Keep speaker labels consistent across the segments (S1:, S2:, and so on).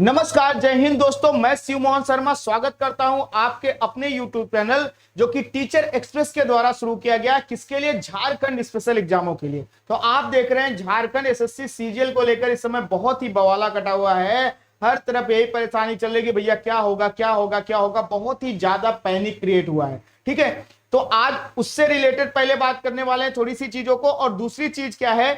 S1: नमस्कार, जय हिंद दोस्तों। मैं शिव मोहन शर्मा स्वागत करता हूं आपके अपने YouTube चैनल जो कि टीचर एक्सप्रेस के द्वारा शुरू किया गया, किसके लिए? झारखंड स्पेशल एग्जामों के लिए। तो आप देख रहे हैं झारखंड एसएससी सीजीएल को लेकर इस समय बहुत ही बवाला कटा हुआ है। हर तरफ यही परेशानी चल रही है कि भैया क्या होगा क्या होगा क्या होगा। बहुत ही ज्यादा पैनिक क्रिएट हुआ है। ठीक है, तो आज उससे रिलेटेड पहले बात करने वाले हैं थोड़ी सी चीजों को। और दूसरी चीज क्या है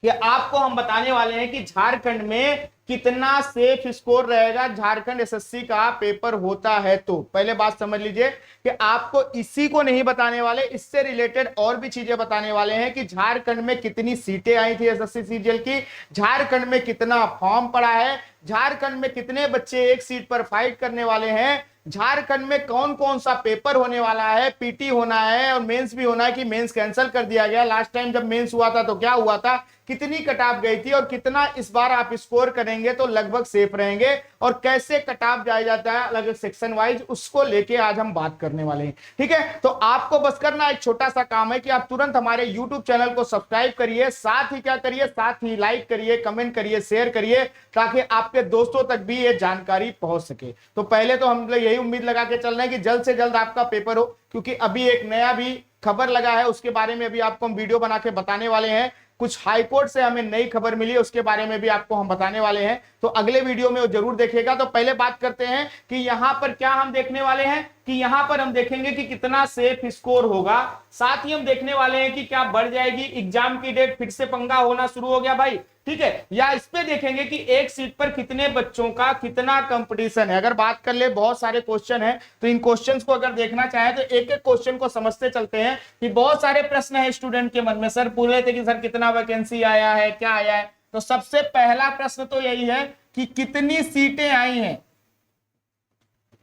S1: कि आपको हम बताने वाले हैं कि झारखंड में कितना सेफ स्कोर रहेगा झारखंड एसएससी का पेपर होता है। तो पहले बात समझ लीजिए कि आपको इसी को नहीं बताने वाले, इससे रिलेटेड और भी चीजें बताने वाले हैं कि झारखंड में कितनी सीटें आई थी एसएससी सीजीएल की, झारखंड में कितना फॉर्म पड़ा है, झारखंड में कितने बच्चे एक सीट पर फाइट करने वाले हैं, झारखंड में कौन कौन सा पेपर होने वाला है, पीटी होना है और मेंस भी होना है कि मेंस कैंसिल कर दिया गया। लास्ट टाइम जब मेंस हुआ था तो क्या हुआ था, कितनी कट-ऑफ गई थी और कितना इस बार आप स्कोर करेंगे तो लगभग सेफ रहेंगे, और कैसे कट-ऑफ जाया जाता है अलग सेक्शन वाइज, उसको लेके आज हम बात करने वाले हैं। ठीक है, तो आपको बस करना एक छोटा सा काम है कि आप तुरंत हमारे यूट्यूब चैनल को सब्सक्राइब करिए, साथ ही क्या करिए, साथ ही लाइक करिए, कमेंट करिए, शेयर करिए, ताकि आपके दोस्तों तक भी ये जानकारी पहुंच सके। तो पहले तो हम यही उम्मीद लगा के चल रहे हैं कि जल्द से जल्द आपका पेपर हो, क्योंकि अभी एक नया भी खबर लगा है, उसके बारे में भी आपको हम वीडियो बना के बताने वाले हैं। कुछ हाईकोर्ट से हमें नई खबर मिली है, उसके बारे में भी आपको हम बताने वाले हैं, तो अगले वीडियो में वो जरूर देखिएगा। तो पहले बात करते हैं कि यहां पर क्या हम देखने वाले हैं कि यहां पर हम देखेंगे कि कितना सेफ स्कोर होगा। साथ ही हम देखने वाले हैं कि क्या बढ़ जाएगी एग्जाम की डेट, फिर से पंगा होना शुरू हो गया भाई। ठीक है, या इस पे देखेंगे कि एक सीट पर कितने बच्चों का कितना कंपटीशन है। अगर बात कर ले, बहुत सारे क्वेश्चन हैं, तो इन क्वेश्चंस को अगर देखना चाहे तो एक एक क्वेश्चन को समझते चलते हैं कि बहुत सारे प्रश्न है स्टूडेंट के मन में। सर पूछ रहे थे कि सर कितना वैकेंसी आया है, क्या आया है। तो सबसे पहला प्रश्न तो यही है कि कितनी सीटें आई हैं,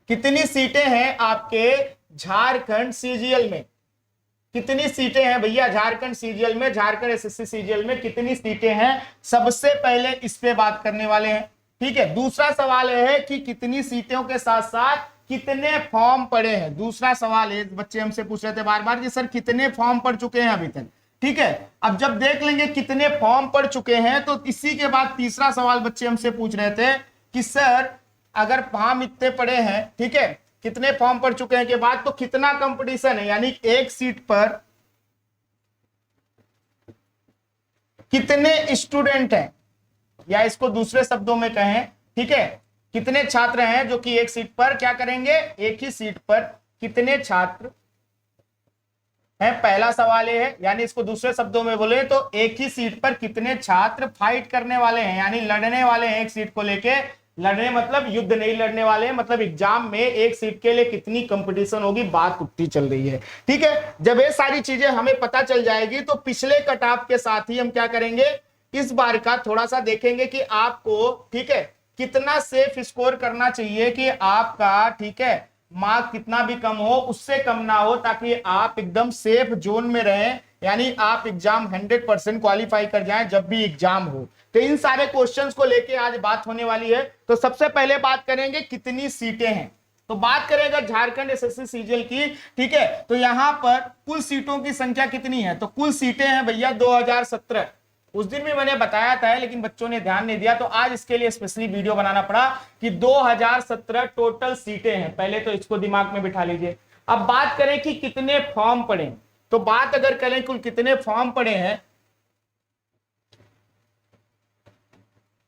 S1: कितनी सीटें हैं आपके झारखंड सीजीएल में, कितनी सीटें हैं भैया झारखंड सीजीएल में, झारखंड एसएससी सीजीएल में कितनी सीटें हैं। सबसे पहले इस पे बात करने वाले हैं। ठीक है, दूसरा सवाल है कि कितनी सीटों के साथ साथ कितने फॉर्म पड़े हैं। दूसरा सवाल है, बच्चे हमसे पूछ रहे थे बार बार कि सर कितने फॉर्म पड़ चुके हैं अभी तक। ठीक है, अब जब देख लेंगे कितने फॉर्म पड़ चुके हैं तो इसी के बाद तीसरा सवाल बच्चे हमसे पूछ रहे थे कि सर अगर फॉर्म इतने पड़े हैं, ठीक है, कितने फॉर्म पड़ चुके हैं के बाद तो कितना कंपटीशन है, यानी एक सीट पर कितने स्टूडेंट हैं, या इसको दूसरे शब्दों में कहें, ठीक है, कितने छात्र हैं जो कि एक सीट पर क्या करेंगे, एक ही सीट पर कितने छात्र हैं। पहला सवाल ये है, यानी इसको दूसरे शब्दों में बोले तो एक ही सीट पर कितने छात्र फाइट करने वाले हैं, यानी लड़ने वाले हैं एक सीट को लेके। लड़ने मतलब युद्ध नहीं लड़ने वाले हैं, मतलब एग्जाम में एक सीट के लिए कितनी कंपटीशन होगी, बात उठती चल रही है। ठीक है, जब ये सारी चीजें हमें पता चल जाएगी तो पिछले कट ऑफ के साथ ही हम क्या करेंगे, इस बार का थोड़ा सा देखेंगे कि आपको, ठीक है, कितना सेफ स्कोर करना चाहिए कि आपका, ठीक है, मार्क कितना भी कम हो, उससे कम ना हो, ताकि आप एकदम सेफ जोन में रहें, यानी आप एग्जाम 100% क्वालिफाई कर जाएं जब भी एग्जाम हो। तो इन सारे क्वेश्चंस को लेके आज बात होने वाली है। तो सबसे पहले बात करेंगे कितनी सीटें हैं। तो बात करेगा झारखंड एसएससी सीजीएल की, ठीक है, तो यहां पर कुल सीटों की संख्या कितनी है, तो कुल सीटें हैं भैया 2017। उस दिन भी मैंने बताया था लेकिन बच्चों ने ध्यान नहीं दिया, तो आज इसके लिए स्पेशली वीडियो बनाना पड़ा कि 2017 टोटल सीटें हैं। पहले तो इसको दिमाग में बिठा लीजिए। अब बात करें कि कितने फॉर्म पड़े, तो बात अगर करें कुल कितने फॉर्म पड़े हैं,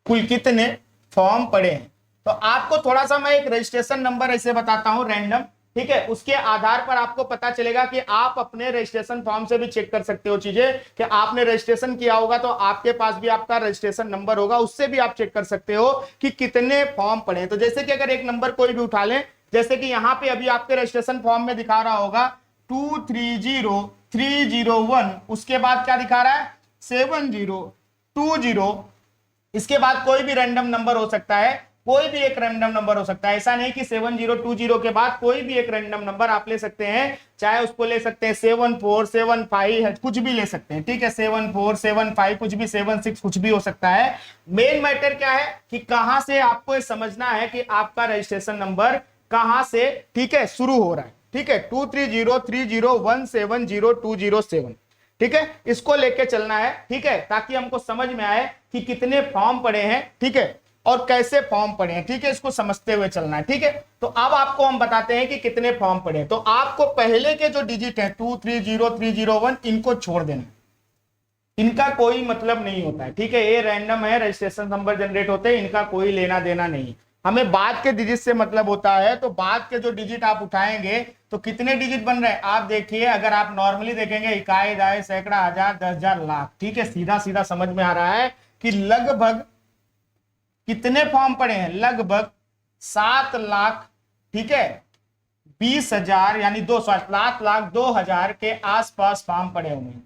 S1: कुल कितने फॉर्म पड़े हैं, तो आपको थोड़ा सा मैं एक रजिस्ट्रेशन नंबर ऐसे बताता हूं रैंडम, ठीक है, उसके आधार पर आपको पता चलेगा कि आप अपने रजिस्ट्रेशन फॉर्म से भी चेक कर सकते हो चीजें कि आपने रजिस्ट्रेशन किया होगा तो आपके पास भी आपका रजिस्ट्रेशन नंबर होगा, उससे भी आप चेक कर सकते हो कि कितने फॉर्म पड़े। तो जैसे कि अगर एक नंबर कोई भी उठा लें, जैसे कि यहां पे अभी आपके रजिस्ट्रेशन फॉर्म में दिखा रहा होगा 230301, उसके बाद क्या दिखा रहा है 7020, इसके बाद कोई भी रैंडम नंबर हो सकता है, कोई भी एक रैंडम नंबर हो सकता है। ऐसा नहीं कि 7020 के बाद कोई भी एक रैंडम नंबर आप ले सकते हैं, चाहे उसको ले सकते हैं 7475, कुछ भी ले सकते हैं। ठीक है, 7475, कुछ भी 76, कुछ भी हो सकता है। मेन मैटर क्या है कि कहां से आपको समझना है कि आपका रजिस्ट्रेशन नंबर कहां से, ठीक है, शुरू हो रहा है। ठीक है, 230301702007, ठीक है, इसको लेके चलना है। ठीक है, ताकि हमको समझ में आए कि कितने फॉर्म पड़े हैं। ठीक है, और कैसे फॉर्म पड़े हैं, ठीक है, इसको समझते हुए चलना है, ठीक है। तो अब आपको हम बताते हैं कि कितने फॉर्म पड़े हैं। तो आपको पहले के जो डिजिट हैं 230301 इनको छोड़ देना, इनका कोई मतलब नहीं होता है, ठीक है, ये रैंडम है, रजिस्ट्रेशन नंबर जनरेट होते हैं, इनका कोई लेना देना नहीं। हमें बाद के डिजिट से मतलब होता है। तो बाद के जो डिजिट आप उठाएंगे तो कितने डिजिट बन रहे हैं आप देखिए। अगर आप नॉर्मली देखेंगे इकाई, दहाई, सैकड़ा, हजार, 10,000, लाख, ठीक है, सीधा सीधा समझ में आ रहा है कि लगभग कितने फॉर्म पड़े हैं, लगभग 7 लाख, ठीक है, 20,000 यानी 7,02,000 के आसपास फॉर्म पड़े हुए हैं,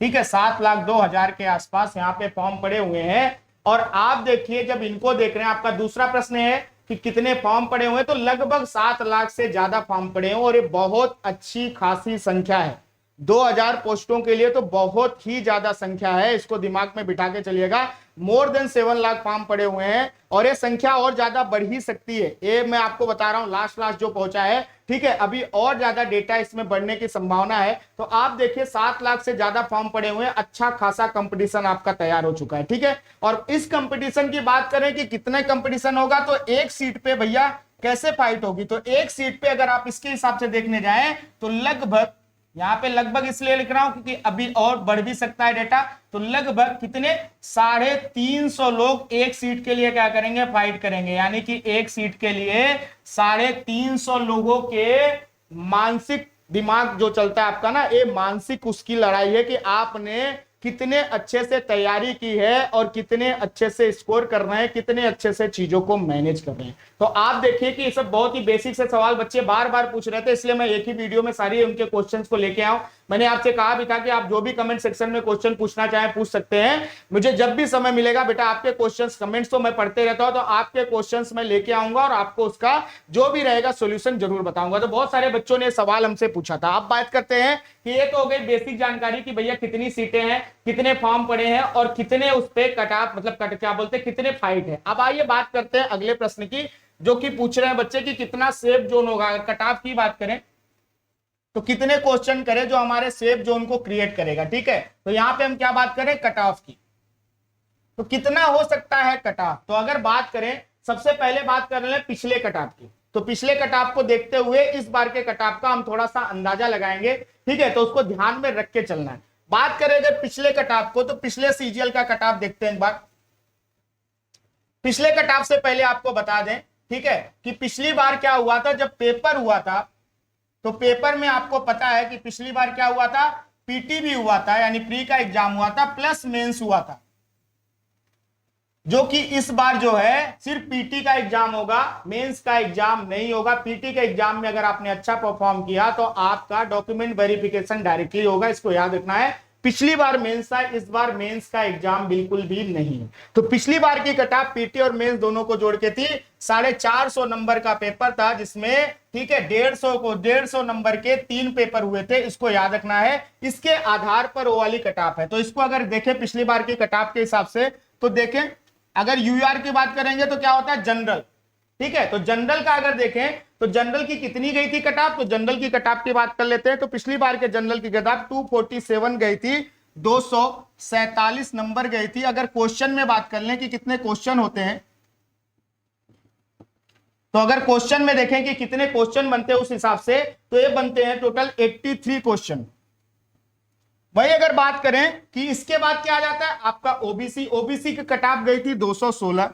S1: ठीक है, 7,02,000 के आसपास यहाँ पे फॉर्म पड़े हुए हैं। और आप देखिए जब इनको देख रहे हैं, आपका दूसरा प्रश्न है कि कितने फॉर्म पड़े हुए हैं, तो लगभग 7 लाख से ज्यादा फॉर्म पड़े हैं और ये बहुत अच्छी खासी संख्या है। 2,000 पोस्टों के लिए तो बहुत ही ज्यादा संख्या है, इसको दिमाग में बिठा के चलिएगा। मोर देन 7 लाख फॉर्म पड़े हुए हैं और ये संख्या और ज्यादा बढ़ ही सकती है, ये मैं आपको बता रहा हूं, लास्ट जो पहुंचा है, ठीक है, अभी और ज्यादा डेटा इसमें बढ़ने की संभावना है। तो आप देखिए 7 लाख से ज्यादा फॉर्म पड़े हुए हैं, अच्छा खासा कंपटीशन आपका तैयार हो चुका है, ठीक है। और इस कंपटीशन की बात करें कि कितने कंपटीशन होगा, तो एक सीट पे भैया कैसे फाइट होगी, तो एक सीट पे अगर आप इसके हिसाब से देखने जाएं तो लगभग, यहां पे लगभग इसलिए लिख रहा हूं क्योंकि अभी और बढ़ भी सकता है डेटा, तो लगभग कितने 350 लोग एक सीट के लिए क्या करेंगे, फाइट करेंगे। यानी कि एक सीट के लिए 350 लोगों के मानसिक दिमाग जो चलता है आपका ना, ये मानसिक उसकी लड़ाई है कि आपने कितने अच्छे से तैयारी की है और कितने अच्छे से स्कोर कर रहे हैं, कितने अच्छे से चीजों को मैनेज कर रहे हैं। तो आप देखिए कि ये सब बहुत ही बेसिक से सवाल बच्चे बार बार पूछ रहे थे, इसलिए मैं एक ही वीडियो में सारी उनके क्वेश्चंस को लेके आऊं। मैंने आपसे कहा भी था कि आप जो भी कमेंट सेक्शन में क्वेश्चन पूछना चाहें पूछ सकते हैं, मुझे जब भी समय मिलेगा बेटा आपके क्वेश्चंस कमेंट्स तो मैं पढ़ते रहता हूं, तो आपके क्वेश्चंस मैं लेके आऊंगा और आपको उसका जो भी रहेगा सोल्यूशन जरूर बताऊंगा। तो बहुत सारे बच्चों ने सवाल हमसे पूछा था। अब बात करते हैं कि ये तो हो गई बेसिक जानकारी कि भैया कितनी सीटें हैं, कितने फॉर्म पड़े हैं और कितने उस पे कट ऑफ, मतलब क्या बोलते हैं, कितने फाइट है। अब आइए बात करते हैं अगले प्रश्न की, जो कि पूछ रहे हैं बच्चे कि कितना सेफ जोन होगा। अगर कट ऑफ की बात करें तो कितने क्वेश्चन करें जो हमारे सेफ जोन को क्रिएट करेगा, ठीक है। तो यहां पे हम क्या बात करें, कट ऑफ की, तो कितना हो सकता है कट ऑफ। तो अगर बात करें, सबसे पहले बात कर रहे हैं पिछले कट ऑफ की, तो पिछले कट ऑफ को देखते हुए इस बार के कट ऑफ का हम थोड़ा सा अंदाजा लगाएंगे, ठीक है, तो उसको ध्यान में रख के चलना है। बात करें अगर पिछले कट ऑफ को, तो पिछले सीजीएल का कट ऑफ देखते हैं एक बार। पिछले कट ऑफ से पहले आपको बता दें, ठीक है, कि पिछली बार क्या हुआ था, जब पेपर हुआ था, तो पेपर में आपको पता है कि पिछली बार क्या हुआ था, पीटी भी हुआ था, यानी प्री का एग्जाम हुआ था प्लस मेंस हुआ था, जो कि इस बार जो है सिर्फ पीटी का एग्जाम होगा, मेंस का एग्जाम नहीं होगा। पीटी के एग्जाम में अगर आपने अच्छा परफॉर्म किया तो आपका डॉक्यूमेंट वेरिफिकेशन डायरेक्टली होगा, इसको याद रखना है। पिछली बार मेंस था, इस बार मेंस का एग्जाम बिल्कुल भी नहीं है। तो पिछली बार की कट ऑफ पीटी और मेंस दोनों को जोड़ के थी 450 नंबर का पेपर था, जिसमें, ठीक है, 150 नंबर के 3 पेपर हुए थे, इसको याद रखना है। इसके आधार पर वो वाली कट ऑफ है। तो इसको अगर देखें पिछली बार की कट ऑफ के हिसाब से, तो देखें अगर यूआर की बात करेंगे तो क्या होता है, जनरल, ठीक है। तो जनरल का अगर देखें तो जनरल की कितनी गई थी कट ऑफ, तो जनरल की कट ऑफ की बात कर लेते हैं। तो पिछली बार के जनरल की कट ऑफ 247 गई थी, 247 नंबर गई थी। अगर क्वेश्चन में बात कर लें कि कितने क्वेश्चन होते हैं, तो अगर क्वेश्चन में देखें कि कितने क्वेश्चन बनते हैं उस हिसाब से, तो ये बनते हैं टोटल 83 क्वेश्चन। वही अगर बात करें कि इसके बाद क्या आ जाता है आपका ओबीसी, ओबीसी की कट ऑफ गई थी 216,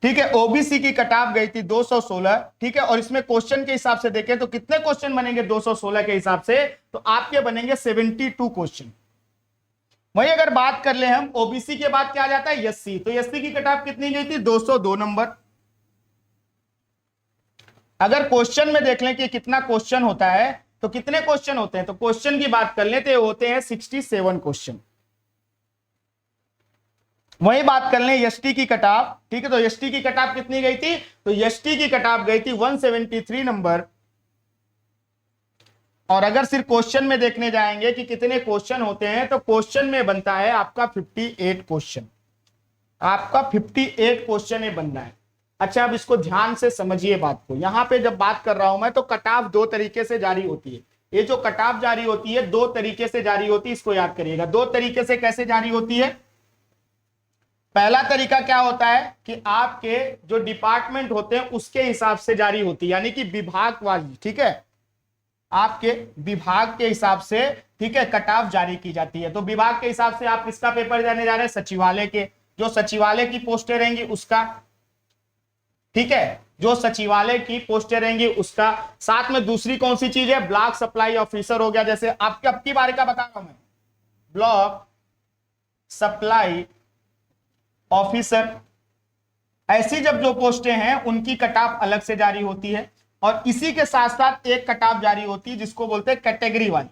S1: ठीक है, ओबीसी की कट ऑफ गई थी 216, ठीक है। और इसमें क्वेश्चन के हिसाब से देखें तो कितने क्वेश्चन बनेंगे 216 के हिसाब से, तो आपके बनेंगे 72 क्वेश्चन। वही अगर बात कर ले हम ओबीसी के बाद क्या आ जाता है एससी, तो एससी की कट ऑफ कितनी गई थी 202 नंबर। अगर क्वेश्चन में देख लें कि कितना क्वेश्चन होता है, तो कितने क्वेश्चन होते हैं, तो क्वेश्चन की बात कर लें तो होते हैं 67 क्वेश्चन। वही बात कर लें एसटी की कट ऑफ, ठीक है, तो एसटी की कट ऑफ कितनी गई थी, तो एसटी की कट ऑफ गई थी 173 नंबर। और अगर सिर्फ क्वेश्चन में देखने जाएंगे कि कितने क्वेश्चन होते हैं, तो क्वेश्चन में बनता है आपका 58 क्वेश्चन, आपका 58 क्वेश्चन ये बनना है। अच्छा, अब इसको ध्यान से समझिए बात को। यहां पे जब बात कर रहा हूं मैं, तो कट ऑफ 2 तरीके से जारी होती है। ये जो कट ऑफ जारी होती है 2 तरीके से जारी होती है, इसको याद करिएगा। 2 तरीके से कैसे जारी होती है, पहला तरीका क्या होता है कि आपके जो डिपार्टमेंट होते हैं उसके हिसाब से जारी होती है, यानी कि विभाग वाली, ठीक है, आपके विभाग के हिसाब से, ठीक है, कट ऑफ जारी की जाती है। तो विभाग के हिसाब से आप किसका पेपर देने जा रहे हैं? सचिवालय के, जो सचिवालय की पोस्टें रहेंगी उसका, ठीक है, जो सचिवालय की पोस्टें रहेंगी उसका। साथ में दूसरी कौन सी चीज है? ब्लॉक सप्लाई ऑफिसर हो गया, जैसे आपके अब की बारे का बता रहा हूं मैं, ब्लॉक सप्लाई ऑफिसर, ऐसी जब जो पोस्टें हैं उनकी कट ऑफ अलग से जारी होती है। और इसी के साथ साथ एक कट ऑफ जारी होती है जिसको बोलते हैं कैटेगरी वाली,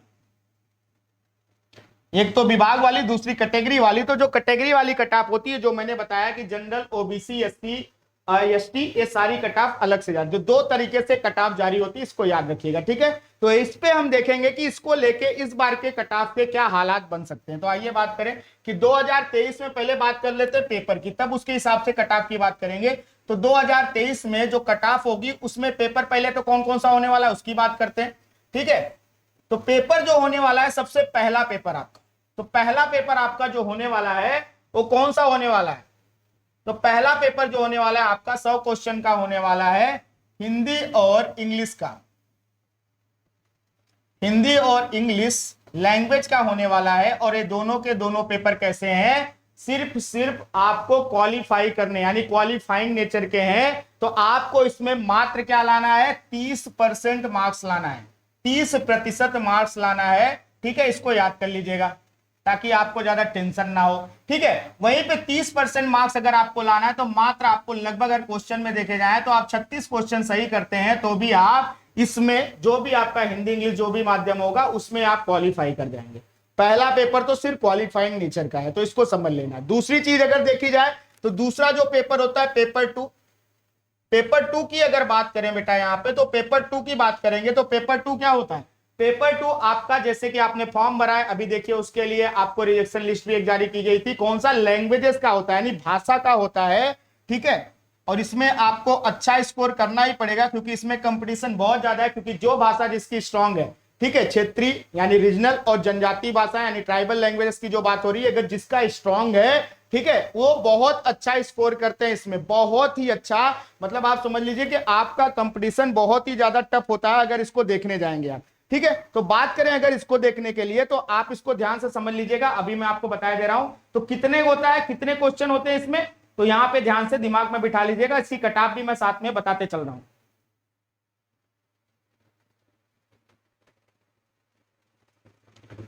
S1: एक तो विभाग वाली, दूसरी कैटेगरी वाली। तो जो कैटेगरी वाली कट ऑफ होती है, जो मैंने बताया कि जनरल, ओबीसी, एससी, एसटी, ये सारी कट ऑफ अलग से जारी, जो दो तरीके से कट ऑफ जारी होती है, इसको याद रखिएगा, ठीक है। तो इस पे हम देखेंगे कि इसको लेके इस बार के कट ऑफ के क्या हालात बन सकते हैं। तो आइए बात करें कि 2023 में पहले बात कर लेते हैं पेपर की, तब उसके हिसाब से कट ऑफ की बात करेंगे। तो 2023 में जो कट ऑफ होगी उसमें पेपर पहले तो कौन कौन सा होने वाला है उसकी बात करते हैं, ठीक है। तो पेपर जो होने वाला है, सबसे पहला पेपर आपका, तो पहला पेपर आपका जो होने वाला है वो कौन सा होने वाला है? तो पहला पेपर जो होने वाला है आपका 100 क्वेश्चन का होने वाला है, हिंदी और इंग्लिश का, हिंदी और इंग्लिश लैंग्वेज का होने वाला है। और ये दोनों के दोनों पेपर कैसे हैं? सिर्फ आपको क्वालिफाई करने, यानी क्वालिफाइंग नेचर के हैं। तो आपको इसमें मात्र क्या लाना है? 30% मार्क्स लाना है, 30% मार्क्स लाना है, ठीक है। इसको याद कर लीजिएगा ताकि आपको ज्यादा टेंशन ना हो, ठीक है। वहीं पे 30% मार्क्स अगर आपको लाना है तो मात्र आपको लगभग, अगर क्वेश्चन में देखे जाए तो आप 36 क्वेश्चन सही करते हैं तो भी आप इसमें जो भी आपका हिंदी इंग्लिश जो भी माध्यम होगा उसमें आप क्वालिफाई कर जाएंगे। पहला पेपर तो सिर्फ क्वालिफाइंग नेचर का है, तो इसको समझ लेना। दूसरी चीज अगर देखी जाए तो दूसरा जो पेपर होता है पेपर 2, पेपर 2 की अगर बात करें बेटा यहाँ पे, तो पेपर 2 की बात करेंगे तो पेपर 2 क्या होता है? पेपर 2 आपका, जैसे कि आपने फॉर्म भरा है अभी, देखिए उसके लिए आपको रिजेक्शन लिस्ट भी एक जारी की गई थी। कौन सा? लैंग्वेजेस का होता है, यानी भाषा का होता है, ठीक है। और इसमें आपको अच्छा स्कोर करना ही पड़ेगा क्योंकि इसमें कंपटीशन बहुत ज्यादा है, क्योंकि जो भाषा जिसकी स्ट्रांग है, ठीक है, क्षेत्रीय यानी रीजनल और जनजातीय भाषा यानी ट्राइबल लैंग्वेजेस की जो बात हो रही है, अगर जिसका स्ट्रांग है, ठीक है, वो बहुत अच्छा स्कोर करते हैं इसमें, बहुत ही अच्छा। मतलब आप समझ लीजिए कि आपका कंपटीशन बहुत ही ज्यादा टफ होता है अगर इसको देखने जाएंगे आप, ठीक है। तो बात करें अगर इसको देखने के लिए तो आप इसको ध्यान से समझ लीजिएगा, अभी मैं आपको बताया दे रहा हूं। तो कितने होता है, कितने क्वेश्चन होते हैं इसमें, तो यहां पे ध्यान से दिमाग में बिठा लीजिएगा, इसकी कट ऑफ भी मैं साथ में बताते चल रहा हूं,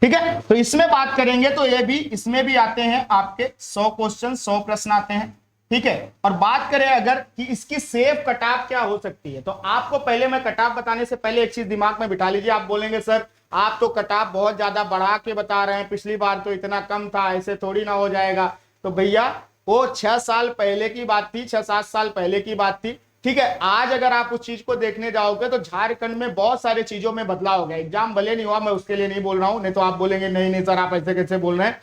S1: ठीक है। तो इसमें बात करेंगे तो ये भी, इसमें भी आते हैं आपके 100 क्वेश्चन, 100 प्रश्न आते हैं, ठीक है। और बात करें अगर कि इसकी सेफ कट ऑफ क्या हो सकती है, तो आपको पहले मैं कट ऑफ बताने से पहले एक चीज दिमाग में बिठा लीजिए। आप बोलेंगे सर आप तो कट ऑफ बहुत ज्यादा बढ़ा के बता रहे हैं, पिछली बार तो इतना कम था, ऐसे थोड़ी ना हो जाएगा। तो भैया वो 6 साल पहले की बात थी, 6-7 साल पहले की बात थी, ठीक है। आज अगर आप उस चीज को देखने जाओगे तो झारखंड में बहुत सारे चीजों में बदलाव हो गया। एग्जाम भले नहीं हुआ, मैं उसके लिए नहीं बोल रहा हूं, नहीं तो आप बोलेंगे नहीं नहीं सर आप ऐसे कैसे बोल रहे हैं।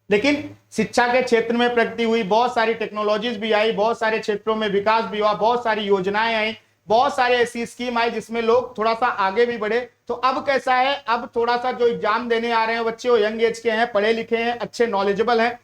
S1: लेकिन शिक्षा के क्षेत्र में प्रगति हुई, बहुत सारी टेक्नोलॉजीज भी आई, बहुत सारे क्षेत्रों में विकास भी हुआ, बहुत सारी योजनाएं आई, बहुत सारे ऐसी स्कीम आई जिसमें लोग थोड़ा सा आगे भी बढ़े। तो अब कैसा है, अब थोड़ा सा जो एग्जाम देने आ रहे हैं बच्चे वो यंग एज के हैं, पढ़े लिखे हैं, अच्छे नॉलेजेबल हैं,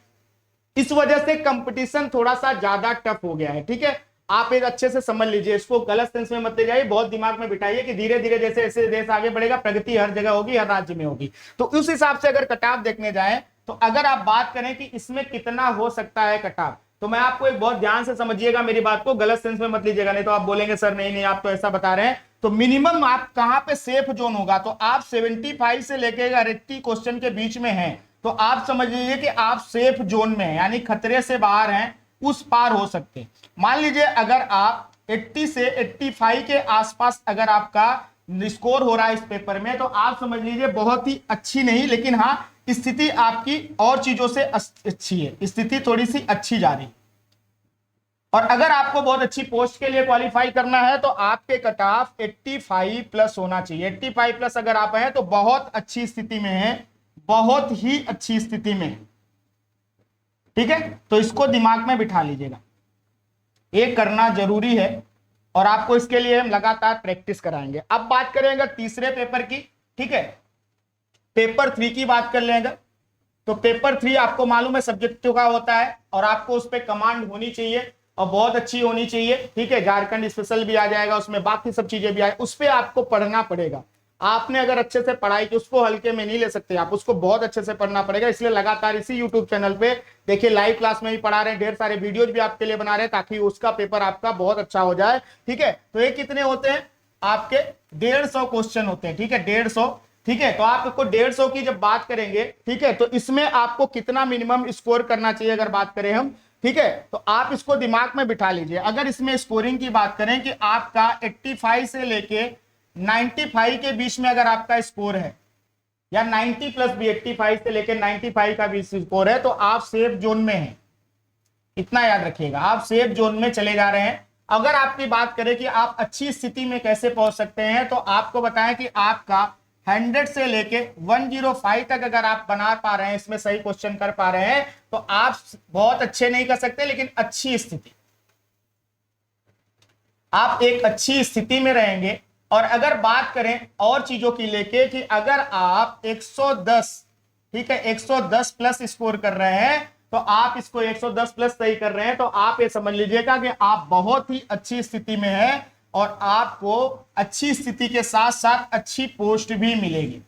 S1: इस वजह से कंपटीशन थोड़ा सा ज्यादा टफ हो गया है, ठीक है। आप एक अच्छे से समझ लीजिए, इसको गलत सेंस में मत ले जाइए, बहुत दिमाग में बिठाइए कि धीरे धीरे जैसे जैसे देश आगे बढ़ेगा प्रगति हर जगह होगी, हर राज्य में होगी। तो उस हिसाब से अगर कट ऑफ देखने जाए तो अगर आप बात करें कि इसमें कितना हो सकता है कट ऑफ, तो मैं आपको एक बहुत ध्यान से समझिएगा मेरी बात को, गलत सेंस में मत लीजिएगा, नहीं तो आप बोलेंगे सर नहीं नहीं आप तो ऐसा बता रहे हैं। तो मिनिमम आप कहां पे सेफ जोन होगा, तो आप 75 से लेकर 80 क्वेश्चन के बीच में हैं, तो आप समझ लीजिए कि आप सेफ जोन में हैं, यानी खतरे से बाहर हैं, उस पार हो सकते हैं। मान लीजिए अगर आप 80 से 85 के आसपास अगर आपका स्कोर हो रहा है इस पेपर में, तो आप समझ लीजिए बहुत ही अच्छी नहीं, लेकिन हाँ स्थिति आपकी और चीजों से अच्छी है, स्थिति थोड़ी सी अच्छी जा रही। और अगर आपको बहुत अच्छी पोस्ट के लिए क्वालिफाई करना है तो आपके कट ऑफ 85 प्लस होना चाहिए। 85 प्लस अगर आप हैं तो बहुत अच्छी स्थिति में हैं, बहुत ही अच्छी स्थिति में, ठीक है। तो इसको दिमाग में बिठा लीजिएगा, ये करना जरूरी है और आपको इसके लिए हम लगातार प्रैक्टिस कराएंगे। अब बात करें अगर तीसरे पेपर की, ठीक है, पेपर 3 की बात कर लेंगे। तो पेपर 3 आपको मालूम है सब्जेक्टिव का होता है और आपको उस पर कमांड होनी चाहिए और बहुत अच्छी होनी चाहिए। ठीक है, झारखंड स्पेशल भी आ जाएगा उसमें, बाकी सब चीजें भी आए, उस पर आपको पढ़ना पड़ेगा। आपने अगर अच्छे से पढ़ाई की, उसको हल्के में नहीं ले सकते आप, उसको बहुत अच्छे से पढ़ना पड़ेगा। इसलिए लगातार इसी यूट्यूब चैनल पे देखिए लाइव क्लास में भी पढ़ा रहे हैं, ढेर सारे वीडियोज भी आपके लिए बना रहे हैं ताकि उसका पेपर आपका बहुत अच्छा हो जाए। ठीक है, तो ये कितने होते हैं आपके 150 क्वेश्चन होते हैं। ठीक है, 150। ठीक है, तो आपको 150 की जब बात करेंगे, ठीक है, तो इसमें आपको कितना मिनिमम स्कोर करना चाहिए अगर बात करें हम, ठीक है, तो आप इसको दिमाग में बिठा लीजिए। अगर इसमें स्कोरिंग की बात करें कि आपका 85 से लेके 95 के बीच में अगर आपका स्कोर है, या 90 प्लस भी 85 से लेके 95 का बीच स्कोर है, तो आप सेफ जोन में हैं। इतना याद रखिएगा, आप सेफ जोन में चले जा रहे हैं। अगर आपकी बात करें कि आप अच्छी स्थिति में कैसे पहुंच सकते हैं, तो आपको बताएं कि आपका 100 से लेके 105 तक अगर आप बना पा रहे हैं, इसमें सही क्वेश्चन कर पा रहे हैं, तो आप बहुत अच्छे नहीं कर सकते, लेकिन अच्छी स्थिति, आप एक अच्छी स्थिति में रहेंगे। और अगर बात करें और चीजों की लेके कि अगर आप 110, ठीक है, 110 प्लस स्कोर कर रहे हैं, तो आप इसको 110 प्लस सही कर रहे हैं, तो आप ये समझ लीजिएगा कि आप बहुत ही अच्छी स्थिति में हैं और आपको अच्छी स्थिति के साथ साथ अच्छी पोस्ट भी मिलेगी।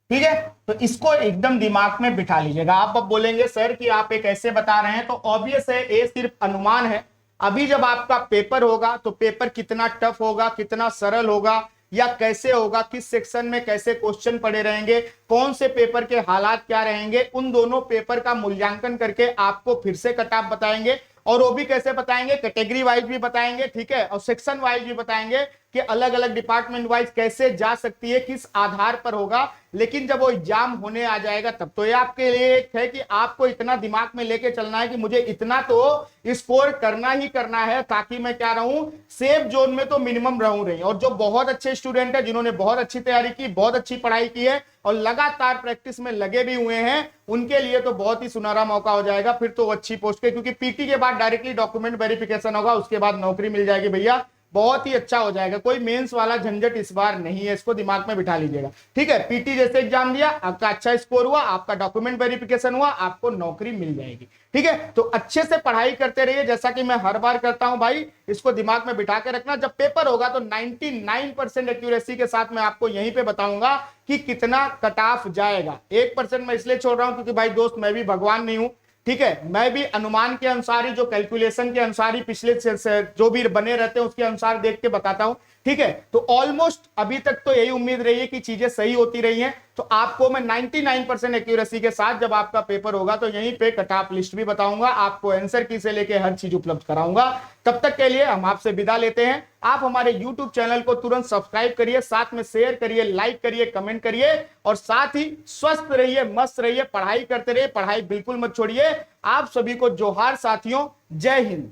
S1: ठीक है, तो इसको एकदम दिमाग में बिठा लीजिएगा। आप अब बोलेंगे सर कि आप एक ऐसे बता रहे हैं, तो ऑब्वियस है ये सिर्फ अनुमान है। अभी जब आपका पेपर होगा तो पेपर कितना टफ होगा, कितना सरल होगा, या कैसे होगा, किस सेक्शन में कैसे क्वेश्चन पड़े रहेंगे, कौन से पेपर के हालात क्या रहेंगे, उन दोनों पेपर का मूल्यांकन करके आपको फिर से कट ऑफ बताएंगे। और वो भी कैसे बताएंगे, कैटेगरी वाइज भी बताएंगे, ठीक है, और सेक्शन वाइज भी बताएंगे कि अलग अलग डिपार्टमेंट वाइज कैसे जा सकती है, किस आधार पर होगा। लेकिन जब वो एग्जाम होने आ जाएगा तब तो ये आपके लिए एक है कि आपको इतना दिमाग में लेके चलना है कि मुझे इतना तो स्कोर करना ही करना है, ताकि मैं क्या रहूं, सेफ जोन में तो मिनिमम रहूं रही। और जो बहुत अच्छे स्टूडेंट है, जिन्होंने बहुत अच्छी तैयारी की, बहुत अच्छी पढ़ाई की है और लगातार प्रैक्टिस में लगे भी हुए हैं, उनके लिए तो बहुत ही सुनहरा मौका हो जाएगा फिर तो अच्छी पोस्ट के, क्योंकि पीटी के बाद डायरेक्टली डॉक्यूमेंट वेरिफिकेशन होगा, उसके बाद नौकरी मिल जाएगी भैया, बहुत ही अच्छा हो जाएगा। कोई मेंस वाला झंझट इस बार नहीं है, इसको दिमाग में बिठा लीजिएगा। ठीक है, पीटी जैसे एग्जाम दिया, आपका अच्छा स्कोर हुआ, आपका डॉक्यूमेंट वेरिफिकेशन हुआ, आपको नौकरी मिल जाएगी। ठीक है, तो अच्छे से पढ़ाई करते रहिए, जैसा कि मैं हर बार करता हूं भाई, इसको दिमाग में बिठा के रखना। जब पेपर होगा तो 99% एक्यूरेसी के साथ मैं आपको यहीं पे बताऊंगा कि कितना कट ऑफ जाएगा। 1% मैं इसलिए छोड़ रहा हूं क्योंकि भाई दोस्त मैं भी भगवान नहीं हूं। ठीक है, मैं भी अनुमान के अनुसार ही, जो कैलकुलेशन के अनुसार ही पिछले से जो भी बने रहते हैं उसके अनुसार देख के बताता हूं। ठीक है, तो ऑलमोस्ट अभी तक तो यही उम्मीद रही है कि चीजें सही होती रही हैं। तो आपको मैं 99% एक्यूरेसी के साथ जब आपका पेपर होगा तो यहीं पे कट ऑफ लिस्ट भी बताऊंगा, आपको आंसर की से लेके हर चीज उपलब्ध कराऊंगा। तब तक के लिए हम आपसे विदा लेते हैं। आप हमारे YouTube चैनल को तुरंत सब्सक्राइब करिए, साथ में शेयर करिए, लाइक करिए, कमेंट करिए, और साथ ही स्वस्थ रहिए, मस्त रहिए, पढ़ाई करते रहिए, पढ़ाई बिल्कुल मत छोड़िए। आप सभी को जोहार साथियों, जय हिंद।